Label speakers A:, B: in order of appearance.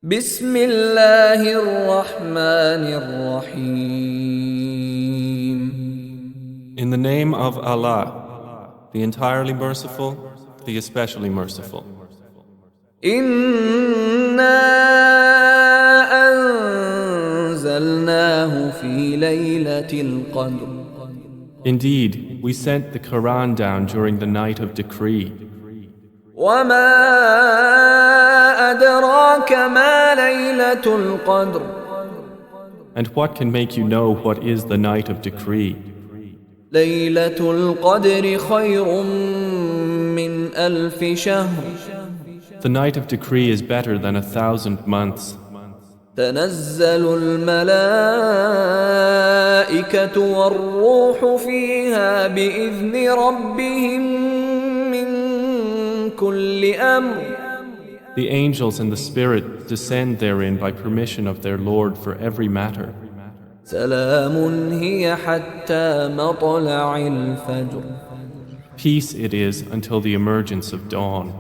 A: بسم الله الرحمن الرحيم.
B: In the name of Allah, the entirely merciful, the especially merciful.
A: إنا أنزلناه في ليلة القدر.
B: Indeed, we sent the Quran down during the night of decree.
A: وما أدراك ما ليلة القدر.
B: And what can make you know what is the night of decree?
A: ليلة القدر خير من ألف شهر.
B: The night of decree is better than 1,000 months.
A: تنزل الملائكة والروح فيها بإذن ربهم من كل أمر.
B: The angels and the Spirit descend therein by permission of their Lord for every matter.
A: سلام هي حتى مطلع الفجر.
B: Peace it is until the emergence of dawn.